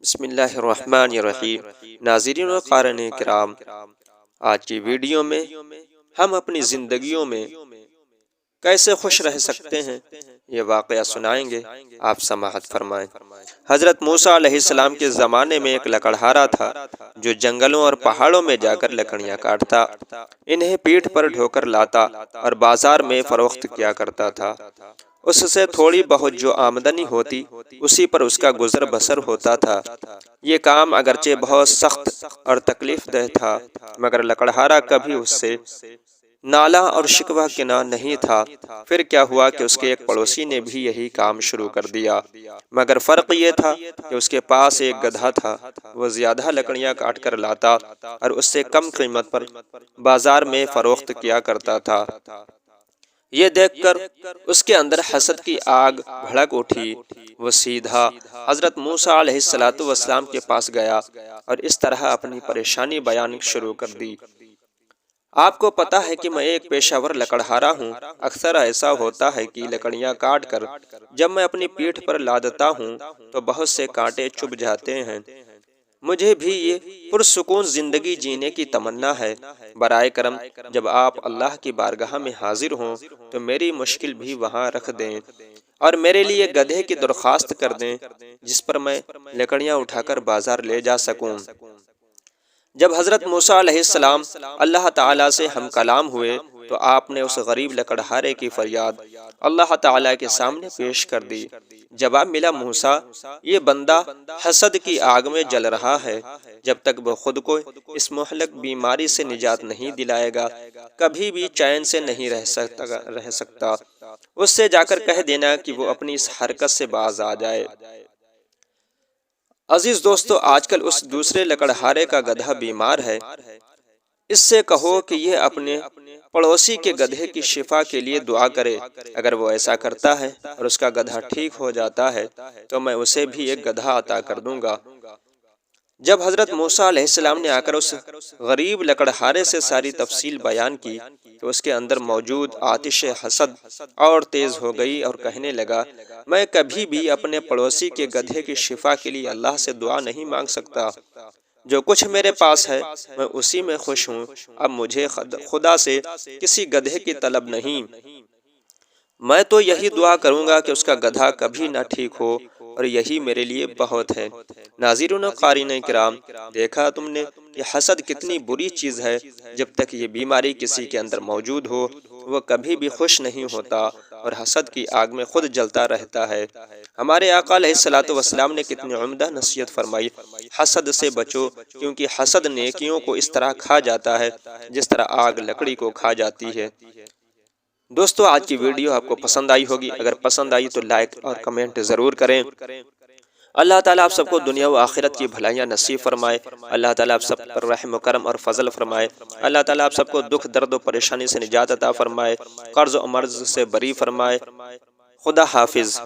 بسم اللہ الرحمن الرحیم۔ ناظرین و قارئین کرام، آج کی ویڈیو میں ہم اپنی زندگیوں میں کیسے خوش رہ سکتے ہیں یہ واقعہ سنائیں گے، آپ سماعت فرمائیں۔ حضرت موسیٰ علیہ السلام کے زمانے میں ایک لکڑہارا تھا جو جنگلوں اور پہاڑوں میں جا کر لکڑیاں کاٹتا، انہیں پیٹھ پر ڈھو کر لاتا اور بازار میں فروخت کیا کرتا تھا۔ اس سے تھوڑی بہت جو آمدنی ہوتی اسی پر اس کا گزر بسر ہوتا تھا۔ یہ کام اگرچہ بہت سخت اور تکلیف دہ تھا، مگر لکڑہارا کبھی اس سے نالا اور شکوہ کنا نہیں تھا۔ پھر کیا ہوا کہ اس کے ایک پڑوسی نے بھی یہی کام شروع کر دیا، مگر فرق یہ تھا کہ اس کے پاس ایک گدھا تھا۔ وہ زیادہ لکڑیاں کاٹ کر لاتا اور اس سے کم قیمت پر بازار میں فروخت کیا کرتا تھا۔ یہ دیکھ کر اس کے اندر حسد کی آگ بھڑک اٹھی۔ وہ سیدھا حضرت موسیٰ علیہ السلام کے پاس گیا اور اس طرح اپنی پریشانی بیان شروع کر دی۔ آپ کو پتا ہے کہ میں ایک پیشہ ور لکڑہارا ہوں۔ اکثر ایسا ہوتا ہے کہ لکڑیاں کاٹ کر جب میں اپنی پیٹھ پر لادتا ہوں تو بہت سے کانٹے چبھ جاتے ہیں۔ مجھے بھی یہ پرسکون زندگی جینے کی تمنا ہے۔ برائے کرم جب آپ اللہ کی بارگاہ میں حاضر ہوں تو میری مشکل بھی وہاں رکھ دیں اور میرے لیے گدھے کی درخواست کر دیں جس پر میں لکڑیاں اٹھا کر بازار لے جا سکوں۔ جب حضرت موسیٰ علیہ السلام اللہ تعالیٰ سے ہم کلام ہوئے تو آپ نے اس غریب لکڑہارے کی فریاد اللہ تعالیٰ کے سامنے پیش کر دی۔ جواب ملا، موسیٰ، یہ بندہ حسد کی آگ میں جل رہا ہے۔ جب تک وہ خود کو اس مہلک بیماری سے نجات نہیں دلائے گا کبھی بھی چین سے نہیں رہ سکتا۔ اس سے جا کر کہہ دینا کہ وہ اپنی اس حرکت سے باز آ جائے۔ عزیز دوستو، آج کل اس دوسرے لکڑہارے کا گدھا بیمار ہے۔ اس سے کہو کہ یہ اپنے پڑوسی کے گدھے کی شفا کے لیے دعا کرے۔ اگر وہ ایسا کرتا ہے اور اس کا گدھا ٹھیک ہو جاتا ہے تو میں اسے بھی ایک گدھا عطا کر دوں گا۔ جب حضرت موسیٰ علیہ السلام نے آ کر اس غریب لکڑہارے سے ساری تفصیل بیان کی تو اس کے اندر موجود آتش حسد اور تیز ہو گئی اور کہنے لگا، میں کبھی بھی اپنے پڑوسی کے گدھے کی شفا کے لیے اللہ سے دعا نہیں مانگ سکتا۔ جو کچھ میرے پاس ہے میں اسی میں خوش ہوں۔ اب مجھے خدا سے کسی گدھے کی طلب نہیں۔ میں تو یہی دعا کروں گا کہ اس کا گدھا کبھی نہ ٹھیک ہو اور یہی میرے لیے بہت ہے۔ ناظرین و قارئین کرام، دیکھا تم نے کہ حسد کتنی بری چیز ہے۔ جب تک یہ بیماری کسی کے اندر موجود ہو وہ کبھی بھی خوش نہیں ہوتا اور حسد کی آگ میں خود جلتا رہتا ہے۔ ہمارے آقا علیہ السلام نے کتنی عمدہ نصیحت فرمائی، حسد سے بچو کیونکہ حسد نیکیوں کو اس طرح کھا جاتا ہے جس طرح آگ لکڑی کو کھا جاتی ہے۔ دوستو، آج کی ویڈیو آپ کو پسند آئی ہوگی۔ اگر پسند آئی تو لائک اور کمنٹ ضرور کریں۔ اللہ تعالیٰ آپ سب کو دنیا و آخرت کی بھلائیاں نصیب فرمائے۔ اللہ تعالیٰ آپ سب پر رحم و کرم اور فضل فرمائے۔ اللہ تعالیٰ آپ سب کو دکھ، درد و پریشانی سے نجات عطا فرمائے، قرض و مرض سے بری فرمائے۔ خدا حافظ۔